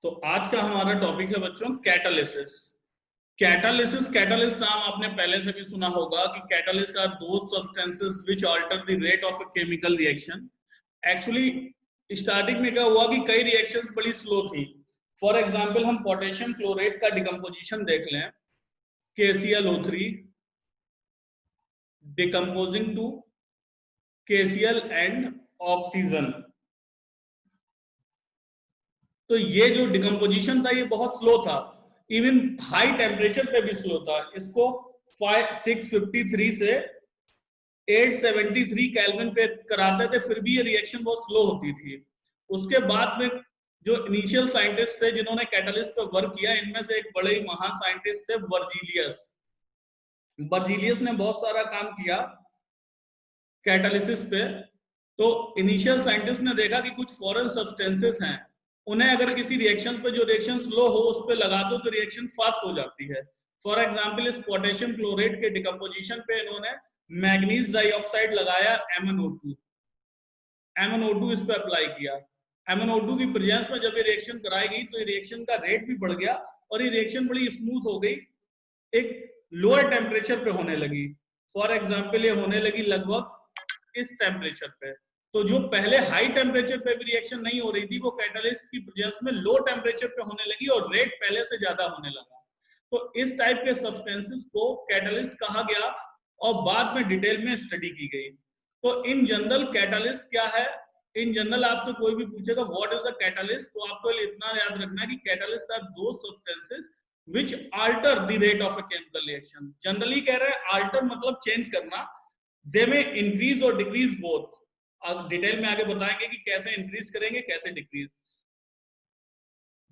तो आज का हमारा टॉपिक है बच्चों कैटालिसिस। कैटालिस्ट नाम आपने पहले से भी सुना होगा कि catalyst are those substances which alter the rate of a chemical reaction. Actually starting में क्या हुआ कि कई रिएक्शंस बड़ी स्लो थी। फॉर एग्जांपल हम पोटेशियम क्लोराइड का डिकम्पोजिशन देख लें, KClO3 decomposing to KCl and oxygen. तो ये जो डिकम्पोजिशन था ये बहुत स्लो था, इवन हाई टेम्परेचर पे भी स्लो था। इसको 653 से 873 केल्विन पे कराते थे, फिर भी ये रिएक्शन बहुत स्लो होती थी। उसके बाद में जो इनिशियल साइंटिस्ट थे जिन्होंने कैटालिस्ट पे वर्क किया, इनमें से एक बड़े महान साइंटिस्ट थे वर्जीलियस। वर्जीलियस ने बहुत सारा काम किया कैटालिसिस पे। तो इनिशियल साइंटिस्ट ने देखा कि कुछ फॉरेन सब्सटेंसेस हैं, उन्हें अगर किसी रिएक्शन पे जो रिएक्शन स्लो हो उस पे लगा दो तो रिएक्शन फास्ट हो जाती है। फॉर एग्जांपल इस पोटेशियम क्लोराइड के डिकम्पोजिशन पे इन्होंने मैग्नीज डाइऑक्साइड लगाया, MnO2 इस पे अप्लाई किया। MnO2 की प्रेजेंस में जब ये रिएक्शन कराई गई तो ये रिएक्शन का रेट भी बढ़ गया और ये रिएक्शन बड़ी स्मूथ हो गई, एक लोअर टेम्परेचर पे होने लगी। फॉर एग्जांपल ये होने लगी लगभग इस टेम्परेचर पे। तो जो पहले हाई टेम्परेचर पे भी रिएक्शन नहीं हो रही थी वो कैटालिस्ट की प्रेजेंस में लो टेम्परेचर पे होने लगी और रेट पहले से ज्यादा होने लगा। तो इस टाइप के सब्सटेंसेस को कैटालिस्ट कहा गया और बाद में डिटेल में स्टडी की गई। तो इन जनरल कैटालिस्ट क्या है, इन जनरल आपसे कोई भी पूछेगा व्हाट इज अ कैटालिस्ट, तो आपको इतना याद रखना है कि catalyst are those substances which alter the rate of a chemical reaction। Generally कह रहे हैं alter मतलब चेंज करना, they may increase or decrease both। अब डिटेल में आगे बताएंगे कि कैसे इंक्रीज करेंगे कैसे डिक्रीज।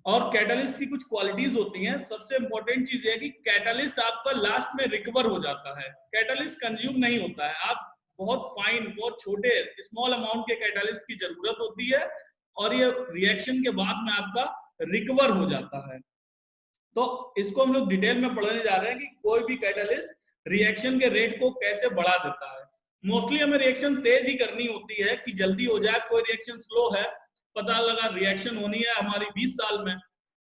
और कैटालिस्ट की कुछ क्वालिटीज होती हैं। सबसे इंपॉर्टेंट चीज है कि कैटालिस्ट आपका लास्ट में रिकवर हो जाता है, कैटालिस्ट कंज्यूम नहीं होता है। आप बहुत फाइन, बहुत छोटे स्मॉल अमाउंट के कैटालिस्ट की जरूरत होती है और ये रिएक्शन के बाद में आपका रिकवर हो जाता है। तो इसको हम लोग डिटेल में पढ़ने जा रहे हैं कि कोई भी कैटालिस्ट रिएक्शन के रेट को कैसे बढ़ा देता है। मोस्टली हमें रिएक्शन तेज ही करनी होती है कि जल्दी हो जाए। कोई रिएक्शन स्लो है, पता लगा रिएक्शन होनी है हमारी 20 साल में,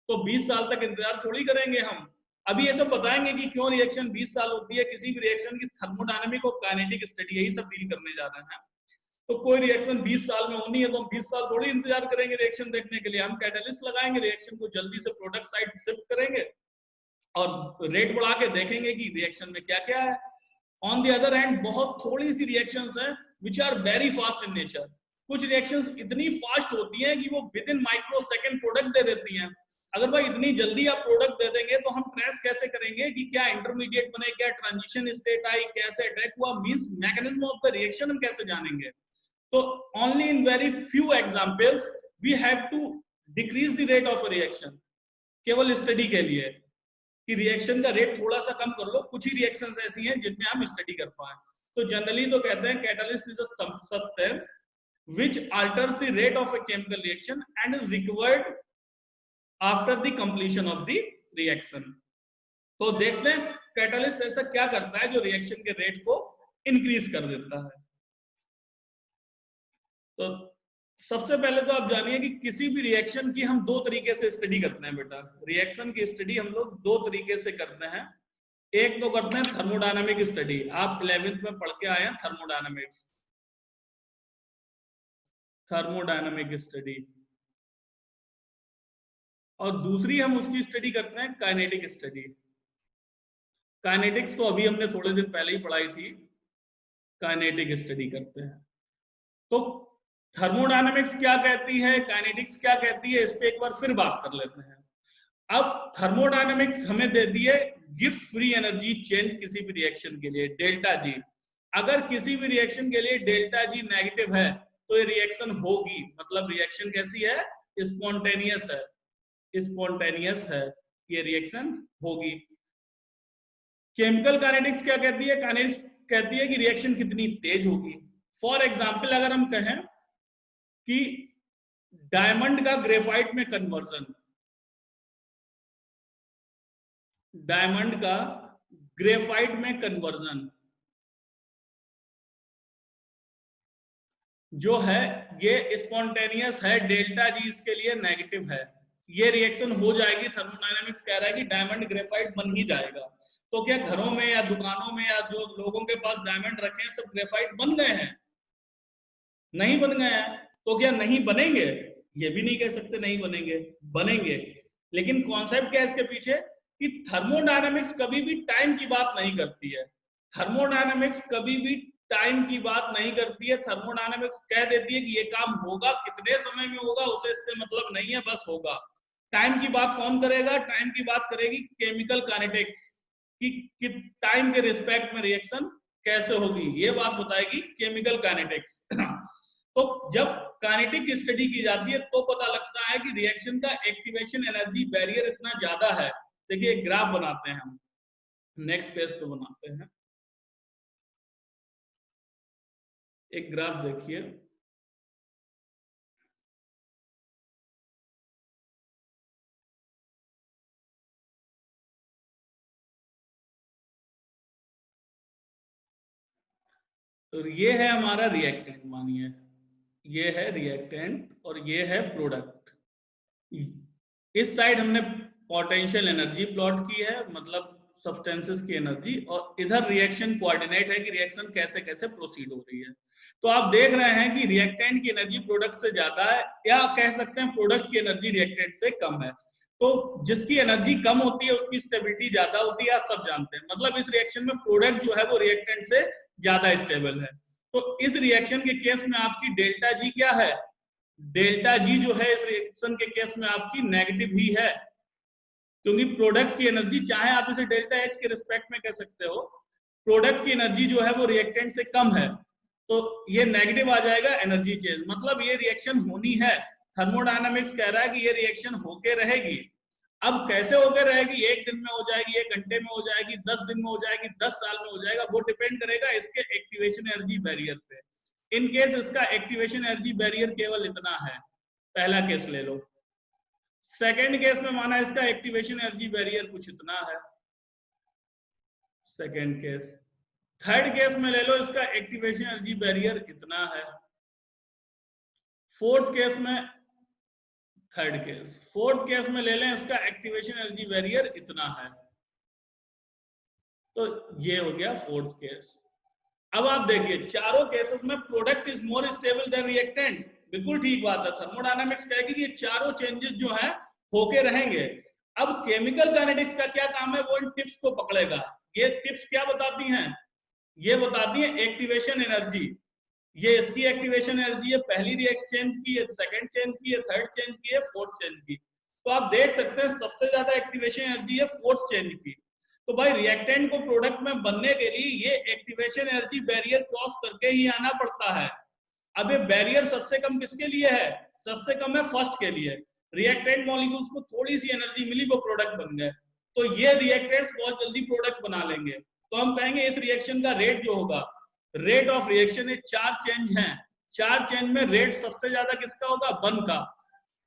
तो 20 साल तक इंतजार थोड़ी करेंगे हम। अभी ये सब बताएंगे कि क्यों रिएक्शन 20 साल होती है, किसी भी रिएक्शन की थर्मोडायनामिक और काइनेटिक स्टडी यही सब डील करने जा रहे हैं। तो कोई रिएक्शन 20 साल में होनी है तो हम 20 साल थोड़ी इंतजार करेंगे रिएक्शन देखने के लिए। हम कैटालिस्ट लगाएंगे, रिएक्शन को जल्दी से प्रोडक्ट साइड शिफ्ट करेंगे और रेट बढ़ा के देखेंगे कि रिएक्शन में क्या क्या है। ऑन द अदर हैंड बहुत थोड़ी सी रिएक्शंस हैं which are very fast in nature. कुछ रिएक्शंस इतनी फास्ट होती हैं कि वो within micro second product दे देती हैं। अगर भाई इतनी जल्दी आप प्रोडक्ट दे देंगे तो हम ट्रेस कैसे करेंगे कि क्या इंटरमीडिएट बने, क्या ट्रांजिशन स्टेट आई, कैसे अटैक हुआ, means mechanism of the reaction हम कैसे जानेंगे। तो only in very few examples we have to decrease the rate of a reaction, केवल स्टडी के लिए कि रिएक्शन का रेट थोड़ा सा कम कर लो। कुछ ही रिएक्शंस ऐसी हैं जिनमें हम स्टडी कर पाए। तो जनरली तो कहते हैं catalyst is a substance which alters the rate of a chemical reaction and is required after the completion of the reaction। तो देखते हैं कैटालिस्ट ऐसा क्या करता है जो रिएक्शन के रेट को इंक्रीज कर देता है। तो सबसे पहले तो आप जानिए कि किसी भी रिएक्शन की हम दो तरीके से स्टडी करते हैं बेटा। रिएक्शन की स्टडी हम लोग दो तरीके से करते हैं। एक तो करते हैं थर्मोडायनामिक स्टडी, आप 11th में पढ़ के आए हैं थर्मोडायनामिक्स, थर्मोडायनामिक स्टडी। और दूसरी हम उसकी स्टडी करते हैं काइनेटिक स्टडी। काइनेटिक्स तो अभी हमने थोड़े दिन पहले ही पढ़ाई थी, काइनेटिक स्टडी करते हैं। तो थर्मोडायनामिक्स क्या कहती है, काइनेटिक्स क्या कहती है, इस पे एक बार फिर बात कर लेते हैं। अब थर्मोडायनामिक्स हमें दे दी है गिव फ्री एनर्जी चेंज किसी भी रिएक्शन के लिए डेल्टा जी। अगर किसी भी रिएक्शन के लिए डेल्टा जी नेगेटिव है तो ये रिएक्शन होगी, मतलब रिएक्शन कैसी है, स्पॉन्टेनियस है, स्पॉन्टेनियस है, ये रिएक्शन होगी। केमिकल काइनेटिक्स क्या कहती है, काइनेटिक्स कहती है कि रिएक्शन कितनी तेज होगी। फॉर एग्जाम्पल अगर हम कहें कि डायमंड का ग्रेफाइट में कन्वर्जन, डायमंड का ग्रेफाइट में कन्वर्जन जो है ये स्पॉन्टेनियस है, डेल्टा जी इसके लिए नेगेटिव है। ये रिएक्शन हो जाएगी, थर्मोडायनेमिक्स कह रहा है कि डायमंड ग्रेफाइट बन ही जाएगा। तो क्या घरों में या दुकानों में या जो लोगों के पास डायमंड रखे हैं सब ग्रेफाइट बन गए हैं? नहीं बन गए हैं। तो क्या नहीं बनेंगे? ये भी नहीं कह सकते नहीं बनेंगे, बनेंगे। लेकिन कॉन्सेप्ट क्या है इसके पीछे कि थर्मोडायनेमिक्स कभी भी टाइम की बात नहीं करती है। थर्मोडायनेमिक्स कभी भी टाइम की बात नहीं करती है। थर्मोडायनेमिक्स कह देती है कि ये काम होगा, कितने समय में होगा उसे इससे मतलब नहीं है, बस होगा। टाइम की बात कौन करेगा? टाइम की बात करेगी केमिकल काइनेटिक्स कि टाइम के रिस्पेक्ट में रिएक्शन कैसे होगी, ये बात बताएगी केमिकल काइनेटिक्स। तो जब काइनेटिक स्टडी की जाती है तो पता लगता है कि रिएक्शन का एक्टिवेशन एनर्जी बैरियर इतना ज्यादा है। देखिए एक ग्राफ बनाते हैं हम, नेक्स्ट पेज पे बनाते हैं एक ग्राफ, देखिए तो ये है हमारा रिएक्टेंट, मानिए ये है रिएक्टेंट और ये है प्रोडक्ट। इस साइड हमने पोटेंशियल एनर्जी प्लॉट की है, मतलब सब्सटेंसेस की एनर्जी, और इधर रिएक्शन कोऑर्डिनेट है कि रिएक्शन कैसे कैसे प्रोसीड हो रही है। तो आप देख रहे हैं कि रिएक्टेंट की एनर्जी प्रोडक्ट से ज्यादा है, या कह सकते हैं प्रोडक्ट की एनर्जी रिएक्टेंट से कम है। तो जिसकी एनर्जी कम होती है उसकी स्टेबिलिटी ज्यादा होती है, आप सब जानते हैं। मतलब इस रिएक्शन में प्रोडक्ट जो है वो रिएक्टेंट से ज्यादा स्टेबल है। तो इस रिएक्शन के केस में आपकी डेल्टा जी क्या है? डेल्टा जी जो है इस रिएक्शन के केस में आपकी नेगेटिव ही है, क्योंकि प्रोडक्ट की एनर्जी, चाहे आप इसे डेल्टा एच के रिस्पेक्ट में कह सकते हो, प्रोडक्ट की एनर्जी जो है वो रिएक्टेंट से कम है, तो ये नेगेटिव आ जाएगा एनर्जी चेंज, मतलब ये रिएक्शन होनी है। थर्मोडायनामिक्स कह रहा है कि ये रिएक्शन होके रहेगी। अब कैसे होके रहेगी? एक दिन में हो जाएगी, एक घंटे में हो जाएगी, 10 दिन में हो जाएगी, 10 साल में हो जाएगा, वो डिपेंड करेगा इसके एक्टिवेशन एनर्जी बैरियर पे। इन केस इसका एक्टिवेशन एनर्जी बैरियर केवल इतना है, पहला केस ले लो। सेकेंड केस में माना इसका एक्टिवेशन एनर्जी बैरियर कुछ इतना है, सेकेंड केस। थर्ड केस में ले लो, इसका एक्टिवेशन एनर्जी बैरियर इतना है। फोर्थ केस में, थर्ड केस, फोर्थ केस में ले लें, इसका एक्टिवेशन एनर्जी बैरियर इतना है। तो ये हो गया फोर्थ केस। अब आप देखिए चारों केसेस में product is more stable then reactant, बिल्कुल ठीक बात है। थर्मोडायनामिक्स कहेगी कि ये चारों चेंजेस जो है होके रहेंगे। अब केमिकल काइनेटिक्स का क्या काम है? वो इन टिप्स को पकड़ेगा। ये टिप्स क्या बताती हैं? ये बताती है एक्टिवेशन एनर्जी। ये इसकी एक्टिवेशन एनर्जी है, पहली रिएक्शन की है, सेकंड चेंज की है, थर्ड चेंज की है, फोर्थ चेंज की। तो आप देख सकते हैं सबसे ज्यादा एक्टिवेशन एनर्जी है फोर्थ चेंज की। तो भाई रिएक्टेंट को प्रोडक्ट में बनने के लिए ये एक्टिवेशन एनर्जी बैरियर क्रॉस करके ही आना पड़ता है। अब ये बैरियर सबसे कम किसके लिए है? सबसे कम है फर्स्ट के लिए। रिएक्टेंट मॉलिक्यूल्स को थोड़ी सी एनर्जी मिली, वो प्रोडक्ट बन गए। तो ये रिएक्टेंट्स बहुत जल्दी प्रोडक्ट बना लेंगे। तो हम कहेंगे इस रिएक्शन का रेट जो होगा, रेट ऑफ रिएक्शन, चार चेंज हैं, चार चेंज में रेट सबसे ज्यादा किसका होगा? वन का,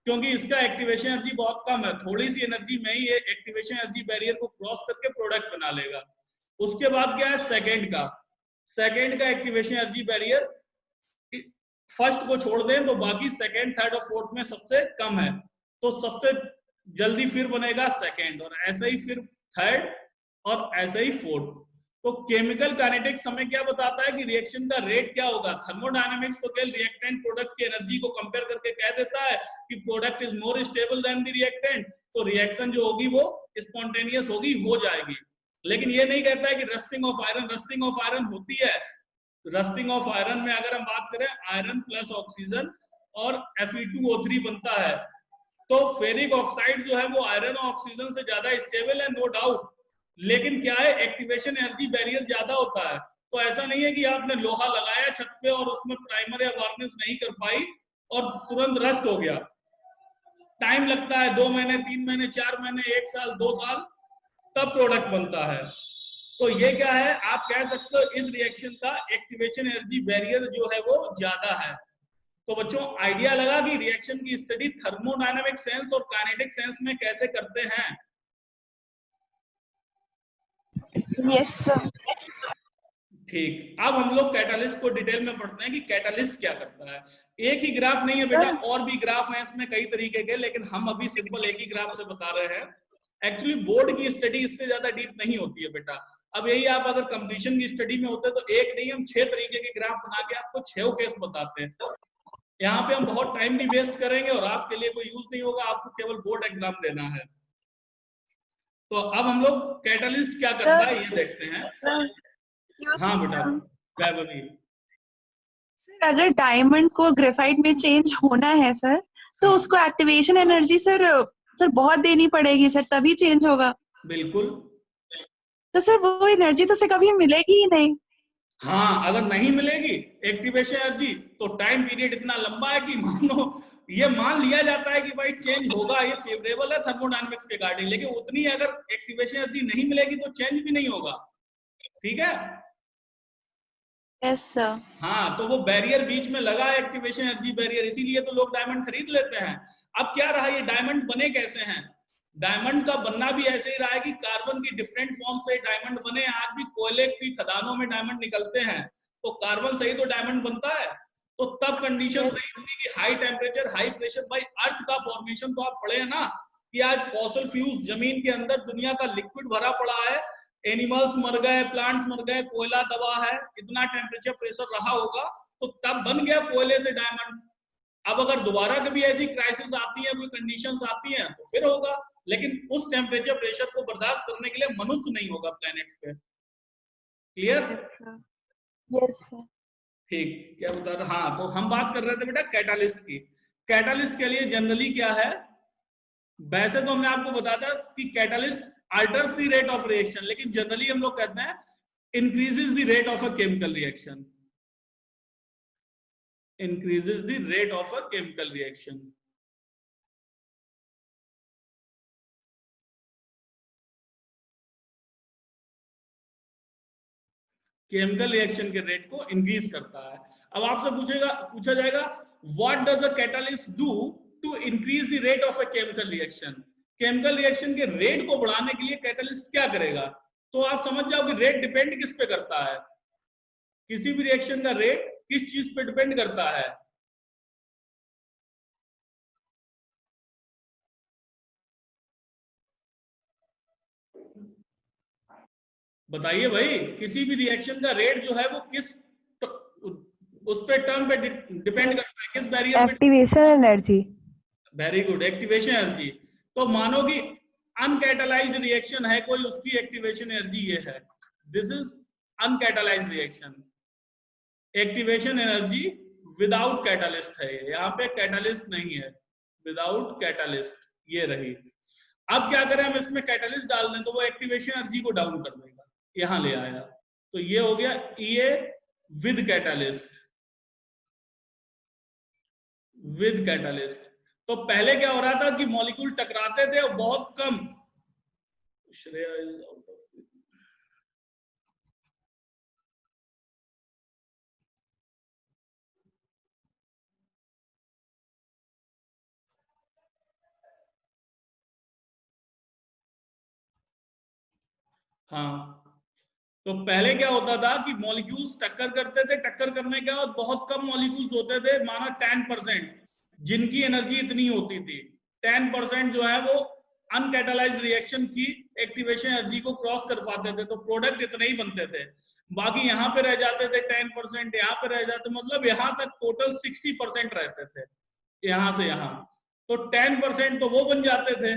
क्योंकि इसका एक्टिवेशन एनर्जी बहुत कम है, थोड़ी सी एनर्जी में ही ये एक्टिवेशन एनर्जी बैरियर को क्रॉस करके प्रोडक्ट बना लेगा। उसके बाद क्या है? सेकेंड का, सेकेंड का एक्टिवेशन एनर्जी बैरियर फर्स्ट को छोड़ दें तो बाकी सेकेंड, थर्ड और फोर्थ में सबसे कम है, तो सबसे जल्दी फिर बनेगा सेकेंड, और ऐसे ही फिर थर्ड, और ऐसे ही फोर्थ। तो केमिकल काइनेटिक्स हमें क्या बताता है कि रिएक्शन का रेट क्या होगा? थर्मोडायनामिक्स तो केवल रिएक्टेंट प्रोडक्ट की एनर्जी को कंपेयर करके कह देता है कि product is more stable then the reactant, तो रिएक्शन जो होगी वो स्पॉन्टेनियस होगी, हो जाएगी। लेकिन ये नहीं कहता है कि rusting of iron, rusting of iron होती है। रस्टिंग ऑफ आयरन में अगर हम बात करें, आयरन प्लस ऑक्सीजन और Fe2O3 बनता है, तो फेरिक ऑक्साइड जो है वो आयरन और ऑक्सीजन से ज्यादा स्टेबल है, नो डाउट। लेकिन क्या है? एक्टिवेशन एनर्जी बैरियर ज्यादा होता है। तो ऐसा नहीं है कि आपने लोहा लगाया छत पे और उसमें प्राइमर या वार्निश नहीं कर पाई और तुरंत रस्ट हो गया। टाइम लगता है, 2 महीने, 3 महीने, 4 महीने, 1 साल, 2 साल, तब प्रोडक्ट बनता है। तो ये क्या है? आप कह सकते हो इस रिएक्शन का एक्टिवेशन एनर्जी बैरियर जो है वो ज्यादा है। तो बच्चों आइडिया लगा कि रिएक्शन की स्टडी थर्मोडायनामिक सेंस और काइनेटिक सेंस में कैसे करते हैं? Yes sir. ठीक, अब हम लोग कैटालिस्ट को डिटेल में पढ़ते हैं कि कैटालिस्ट क्या करता है। एक ही ग्राफ नहीं है बेटा, सर और भी ग्राफ हैं इसमें कई तरीके के, लेकिन हम अभी सिंपल एक ही ग्राफ से बता रहे हैं। एक्चुअली बोर्ड की स्टडी इससे ज्यादा डीप नहीं होती है बेटा। अब यही आप अगर कंपटीशन की स्टडी में होते तो एक नहीं, हम 6 तरीके के ग्राफ बना के आपको 6 केस बताते हैं। यहाँ पे हम बहुत टाइम भी वेस्ट करेंगे और आपके लिए कोई यूज नहीं होगा, आपको केवल बोर्ड एग्जाम देना है। तो अब हम लोग कैटलिस्ट क्या करता है ये देखते हैं। हाँ बेटा, वैभवी। सर अगर डायमंड को ग्रेफाइट में चेंज होना है सर, तो हाँ, उसको एक्टिवेशन एनर्जी सर बहुत देनी पड़ेगी सर, तभी चेंज होगा। बिल्कुल। तो सर वो एनर्जी तो सर कभी मिलेगी ही नहीं। हाँ, अगर नहीं मिलेगी एक्टिवेशन एनर्जी तो टाइम पीरियड इतना लंबा है कि मानो ये मान लिया जाता है कि भाई चेंज होगा, ये फेवरेबल है थर्मोडायनेमिक्स के गार्डियन, लेकिन उतनी अगर एक्टिवेशन एनर्जी नहीं मिलेगी तो चेंज भी नहीं होगा। ठीक है। Yes sir. हाँ, तो वो बैरियर बीच में लगा है, एक्टिवेशन एनर्जी बैरियर, इसीलिए तो लोग डायमंड खरीद लेते हैं। अब क्या रहा, ये डायमंड बने कैसे हैं? डायमंड का बनना भी ऐसे ही रहा है कि कार्बन की डिफरेंट फॉर्म से डायमंड बने। आज भी कोयले की खदानों में डायमंड निकलते हैं, तो कार्बन से ही तो डायमंड बनता है। तो तब कंडीशन यस रही होगी कि high temperature high pressure by earth का फॉर्मेशन। तो आप पढ़े हैं ना कि आज फॉसल फ्यूल्स जमीन के अंदर दुनिया का लिक्विड भरा पड़ा है, एनिमल्स मर गए, प्लांट्स मर गए, कोयला दबा है, इतना टेम्परेचर प्रेशर रहा होगा, तो तब बन गया कोयले से डायमंड। अब अगर दोबारा कभी ऐसी क्राइसिस आती है, कोई कंडीशंस आती हैं, तो फिर होगा, लेकिन उस टेम्परेचर प्रेशर को बर्दाश्त करने के लिए मनुष्य नहीं होगा प्लेनेट पे। क्लियर? Yes sir. ठीक, क्या बता रहे? हाँ, तो हम बात कर रहे थे बेटा कैटालिस्ट की। कैटालिस्ट के लिए जनरली क्या है, वैसे तो हमने आपको बताया था कि catalyst alters the rate of reaction, लेकिन जनरली हम लोग कहते हैं increases the rate of a chemical reaction, increases the rate of a chemical reaction. Chemical reaction के रेट को इंक्रीज करता है। अब आपसे पूछा जाएगा what does a catalyst do to increase the rate of a chemical reaction. Chemical reaction के rate को बढ़ाने के लिए कैटलिस्ट क्या करेगा? तो आप समझ जाओ कि रेट डिपेंड किस पे करता है। किसी भी रिएक्शन का रेट किस चीज पे डिपेंड करता है? बताइए भाई, किसी भी रिएक्शन का रेट जो है वो किस उस पे टर्म पे डिपेंड करता है, किस बैरियर पे? Activation energy. Very good, activation energy. तो मानो कि अनकैटालाइज्ड रिएक्शन है कोई, उसकी एक्टिवेशन एनर्जी ये है, this is uncatalysed reaction. Activation energy without catalyst है, यहाँ पे कैटालिस्ट नहीं है, विदाउट कैटालिस्ट ये रही। अब क्या करें, हम इसमें कैटालिस्ट डाल दें तो वो एक्टिवेशन एनर्जी को डाउन कर देगा, यहां ले आया, तो ये हो गया ये विद कैटालिस्ट, विद कैटालिस्ट। तो पहले क्या हो रहा था कि मॉलिक्यूल टकराते थे और बहुत कम, श्रेया इज आउट ऑफ, हाँ, तो पहले क्या होता था कि मॉलिक्यूल्स टक्कर करते थे, टक्कर करने के बाद बहुत कम मॉलिक्यूल्स होते थे, माना 10%, जिनकी एनर्जी इतनी होती थी। 10% जो है वो अनकैटालाइज्ड रिएक्शन की एक्टिवेशन एनर्जी को क्रॉस कर पाते थे, तो प्रोडक्ट इतने ही बनते थे। बाकी यहाँ पे रह जाते थे 10%, यहाँ पे रह जाते, मतलब यहाँ तक टोटल 60% रहते थे, यहाँ से यहाँ। तो 10% तो वो बन जाते थे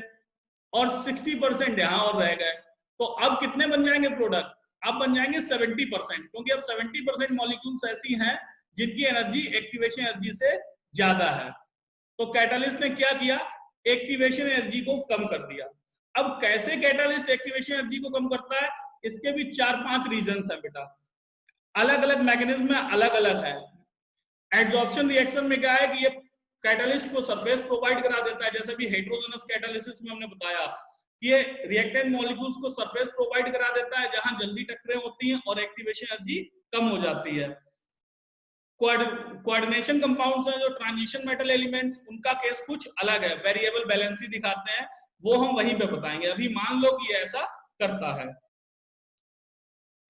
और 60% यहाँ और रह गए। तो अब कितने बन जाएंगे प्रोडक्ट? अब बन जाएंगे 70%, क्योंकि अब 70% मॉलिक्यूल्स ऐसी हैं जिनकी एनर्जी एक्टिवेशन एनर्जी से ज्यादा है। तो कैटालिस्ट ने क्या किया, एक्टिवेशन एनर्जी को कम कर दिया। अब कैसे कैटालिस्ट एक्टिवेशन एनर्जी को कम करता है, इसके भी 4-5 रीजंस हैं बेटा, अलग अलग मैकेनिज्म में अलग अलग है। एडजॉर्प्शन रिएक्शन में क्या है कि ये कैटालिस्ट को सरफेस प्रोवाइड करा देता है, जैसे भी हेटेरोजेनस कैटालिसिस में हमने बताया, ये रिएक्टेंट मॉलिक्यूल्स को सरफेस प्रोवाइड करा देता है जहां जल्दी टक्करें होती हैं और एक्टिवेशन एनर्जी कम हो जाती है। कोऑर्डिनेशन कंपाउंड्स हैं जो ट्रांजिशन मेटल एलिमेंट्स, उनका केस कुछ अलग है, वेरिएबल बैलेंसी दिखाते हैं, वो हम वहीं पे बताएंगे। अभी मान लो कि ऐसा करता है,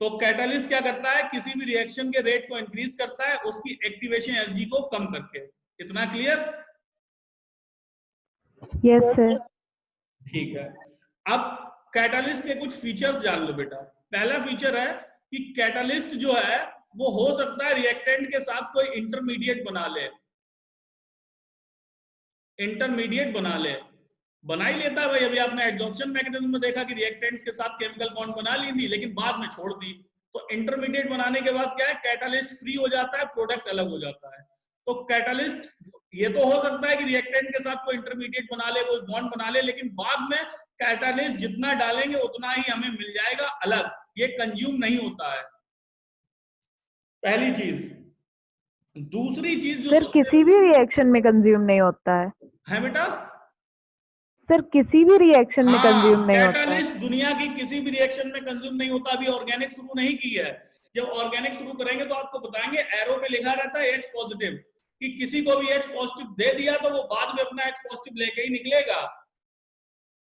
तो कैटालिस्ट क्या करता है, किसी भी रिएक्शन के रेट को इंक्रीज करता है उसकी एक्टिवेशन एनर्जी को कम करके। इतना क्लियर? Yes sir. ठीक है, अब कैटालिस्ट के कुछ फीचर्स जान लो बेटा। पहला फीचर है कि कैटालिस्ट जो है वो हो सकता है रिएक्टेंट के साथ कोई इंटरमीडिएट बना ले, इंटरमीडिएट बना ही लेता है भाई। अभी आपने एडजॉर्प्शन मैकेनिज्म में देखा कि रिएक्टेंट्स के साथ केमिकल बॉन्ड बना ली थी लेकिन बाद में छोड़ दी। तो इंटरमीडिएट बनाने के बाद क्या है, कैटालिस्ट फ्री हो जाता है, प्रोडक्ट अलग हो जाता है। तो कैटालिस्ट ये तो हो सकता है कि रिएक्टेंट के साथ कोई इंटरमीडिएट बना ले, कोई बॉन्ड बना ले, लेकिन बाद में कैटालिस्ट जितना डालेंगे उतना ही हमें मिल जाएगा अलग, ये कंज्यूम नहीं होता है, पहली चीज। दूसरी चीज जो सर किसी भी रिएक्शन में कंज्यूम नहीं होता है बेटा, सर किसी भी रिएक्शन में कंज्यूम नहीं होता है। कैटालिस्ट दुनिया की किसी भी रिएक्शन में कंज्यूम नहीं होता। अभी ऑर्गेनिक शुरू नहीं की है, जब ऑर्गेनिक शुरू करेंगे तो आपको बताएंगे। एरो पे लिखा रहता है H पॉजिटिव, कि किसी को भी H पॉजिटिव दे दिया तो वो बाद में अपना H पॉजिटिव लेके ही निकलेगा।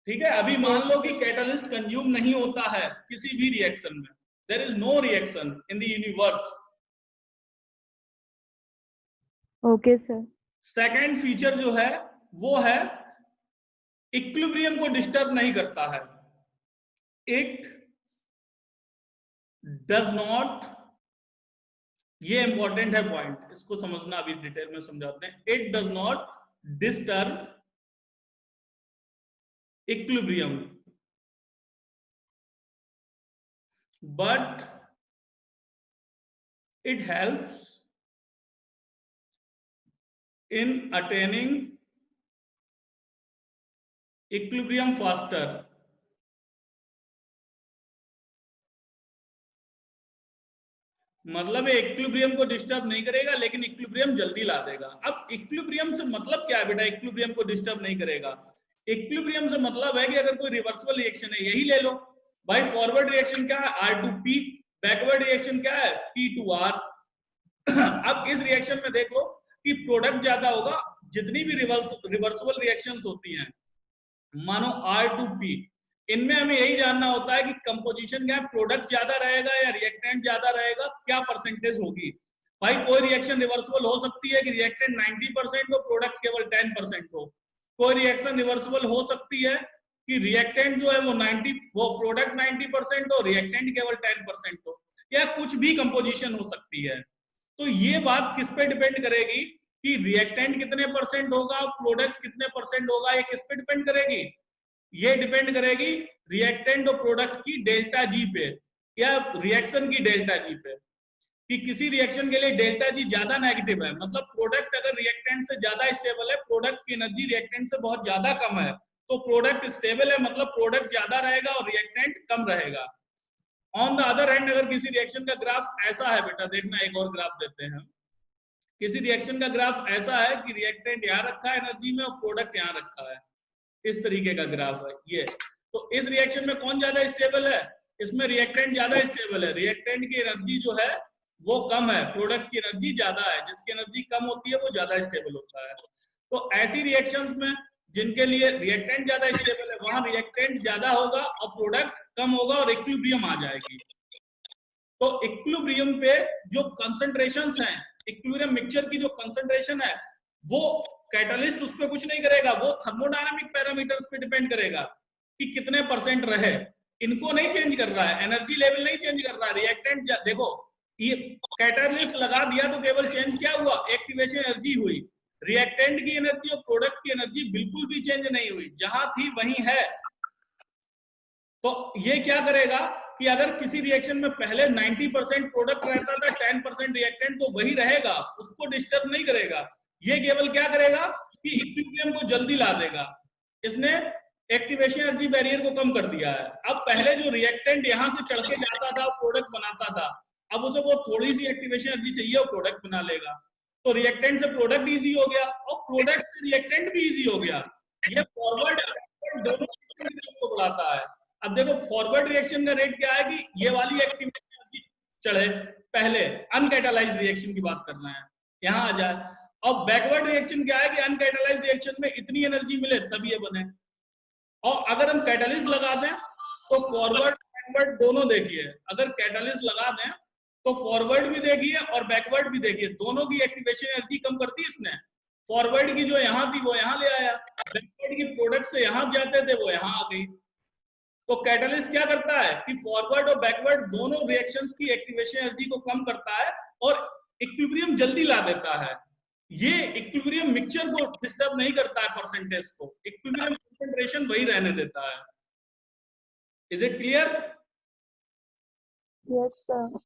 ठीक है, अभी मान लो कि कैटालिस्ट कंज्यूम नहीं होता है किसी भी रिएक्शन में, there is no reaction in the universe. Okay sir. Second feature जो है वो है इक्विलिब्रियम को डिस्टर्ब नहीं करता है। इट डज नॉट, ये इंपॉर्टेंट है पॉइंट, इसको समझना, अभी डिटेल में समझाते हैं। It does not disturb equilibrium but it helps in attaining equilibrium faster। मतलब इक्विलिब्रियम को डिस्टर्ब नहीं करेगा लेकिन इक्विलिब्रियम जल्दी ला देगा। अब इक्विलिब्रियम से मतलब क्या है बेटा, इक्विलिब्रियम को डिस्टर्ब नहीं करेगा? इक्विलिब्रियम से मतलब है कि अगर कोई रिवर्सिबल रिएक्शन है, यही ले लो भाई, फॉरवर्ड रिएक्शन क्या है R2P, बैकवर्ड रिएक्शन क्या है P2R। अब इस रिएक्शन में देख लो कि प्रोडक्ट ज्यादा होगा, जितनी भी रिवर्सिबल रिएक्शंस होती हैं, मानो R2P, इनमें हमें यही जानना होता है कि कंपोजिशन क्या है, प्रोडक्ट ज्यादा रहेगा या रिएक्टेंट ज्यादा रहेगा, क्या परसेंटेज होगी। भाई कोई रिएक्शन रिवर्सिबल हो सकती है कि रिएक्टेंट 90% हो, प्रोडक्ट केवल 10% हो। कोई रिएक्शन रिवर्सिबल हो सकती है कि रिएक्टेंट जो है वो प्रोडक्ट 90% हो, रिएक्टेंट केवल 10% हो, या कुछ भी कंपोजिशन हो सकती है। तो ये बात किस पे डिपेंड करेगी कि रिएक्टेंट कितने परसेंट होगा, प्रोडक्ट कितने परसेंट होगा, ये किस पे डिपेंड करेगी? ये डिपेंड करेगी रिएक्टेंट और प्रोडक्ट की डेल्टा जी पे, या रिएक्शन की डेल्टा जी पे, कि किसी रिएक्शन के लिए डेल्टा जी ज्यादा नेगेटिव है, मतलब प्रोडक्ट अगर रिएक्टेंट से ज्यादा स्टेबल है, प्रोडक्ट की एनर्जी रिएक्टेंट से बहुत ज्यादा कम है, तो प्रोडक्ट स्टेबल है, मतलब प्रोडक्ट ज्यादा रहेगा और रिएक्टेंट कम रहेगा। ऑन द अदर हैंड अगर किसी रिएक्शन का ग्राफ ऐसा है बेटा, देखना एक और ग्राफ देते हैं, किसी रिएक्शन का ग्राफ ऐसा है कि रिएक्टेंट यहाँ रखा है एनर्जी में और प्रोडक्ट यहाँ रखा है, इस तरीके का ग्राफ है ये। तो इस रिएक्शन में कौन ज्यादा स्टेबल है? इसमें रिएक्टेंट ज्यादा स्टेबल है, रिएक्टेंट की एनर्जी जो है वो कम है, प्रोडक्ट की एनर्जी ज्यादा है, जिसकी एनर्जी कम होती है वो ज्यादा स्टेबल होता है। तो ऐसी रिएक्शंस में जिनके लिए रिएक्टेंट ज्यादा स्टेबल है, वहां रिएक्टेंट ज्यादा होगा और प्रोडक्ट कम होगा और इक्विलिब्रियम आ जाएगी। तो इक्विलिब्रियम पे जो कंसंट्रेशंस हैं, इक्विलिब्रियम मिक्सचर की जो कंसंट्रेशन है, वो कैटालिस्ट उस पर कुछ नहीं करेगा, वो थर्मोडायनामिक पैरामीटर्स पे डिपेंड करेगा कि कितने परसेंट रहे, इनको नहीं चेंज कर रहा है, एनर्जी लेवल नहीं चेंज कर रहा है। रिएक्टेंट देखो, ये कैटालिस्ट लगा दिया तो केवल चेंज क्या हुआ, एक्टिवेशन एनर्जी हुई। रिएक्टेंट की एनर्जी और प्रोडक्ट की एनर्जी बिल्कुल भी चेंज नहीं हुई, जहां थी वहीं है। तो ये क्या करेगा कि अगर किसी रिएक्शन में पहले 90% प्रोडक्ट रहता था, 10% रिएक्टेंट, तो वही रहेगा, उसको डिस्टर्ब नहीं करेगा। ये केवल क्या करेगा कि इक्विलिब्रियम को जल्दी ला देगा। इसने एक्टिवेशन एनर्जी बैरियर को कम कर दिया है। अब पहले जो रिएक्टेंट यहां से चढ़ के जाता था, प्रोडक्ट बनाता था, अब उसे वो थोड़ी सी एक्टिवेशन एनर्जी चाहिए और प्रोडक्ट बना लेगा। तो रिएक्टेंट से प्रोडक्ट इजी हो गया और प्रोडक्ट से रिएक्टेंट भी इजी हो गया। ये फॉरवर्ड दोनों को बढ़ाता है। अब देखो फॉरवर्ड रिएक्शन का रेट क्या है कि ये वाली एक्टिवेशन एनर्जी चढ़े, पहले अनकैटालाइज्ड रिएक्शन की बात करना है, यहां आ जाए। और बैकवर्ड रिएक्शन क्या है कि अनकैटालाइज्ड रिएक्शन में इतनी एनर्जी मिले तब ये बने। और अगर हम कैटालिस्ट लगा दें तो फॉरवर्ड बैकवर्ड दोनों देखिए, अगर कैटालिस्ट लगा दें तो फॉरवर्ड भी देखिए और बैकवर्ड भी देखिए, दोनों की एक्टिवेशन एनर्जी कम कर दी इसने। फॉरवर्ड की जो यहाँ थी वो यहाँ ले आया, बैकवर्ड की प्रोडक्ट से यहाँ जाते थे वो यहाँ आ गई। तो कैटलिस्ट क्या करता है कि फॉरवर्ड और बैकवर्ड दोनों रिएक्शंस की एक्टिवेशन एनर्जी को कम करता है और इक्विलिब्रियम जल्दी ला देता है। ये इक्विलिब्रियम मिक्सचर को डिस्टर्ब नहीं करता है, परसेंटेज को, इक्विलिब्रियम कंसंट्रेशन वही रहने देता है। Is it clear? Yes sir.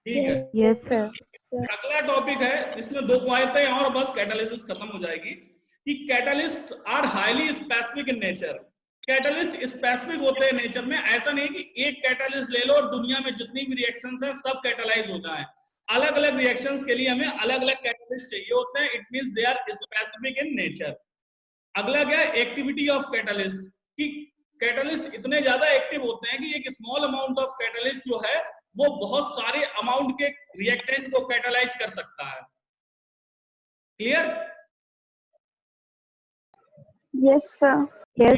ठीक है। Yes sir. अगला टॉपिक है, इसमें 2 पॉइंट और बस कैटालिसिस खत्म हो जाएगी कि catalyst are highly specific in nature. Catalyst specific होते हैं नेचर में, ऐसा नहीं कि एक कैटालिस्ट ले लो और दुनिया में जितनी भी रिएक्शंस हैं सब कैटालाइज हो जाएं। अलग अलग रिएक्शंस के लिए हमें अलग अलग कैटालिस्ट चाहिए होते हैं। It means they are specific in nature. अगला क्या है, एक्टिविटी ऑफ कैटालिस्ट, कि कैटालिस्ट इतने ज्यादा एक्टिव होते हैं कि एक स्मॉल अमाउंट ऑफ कैटालिस्ट जो है वो बहुत सारे अमाउंट के रिएक्टेंट को कैटालाइज कर सकता है। क्लियर? Yes sir.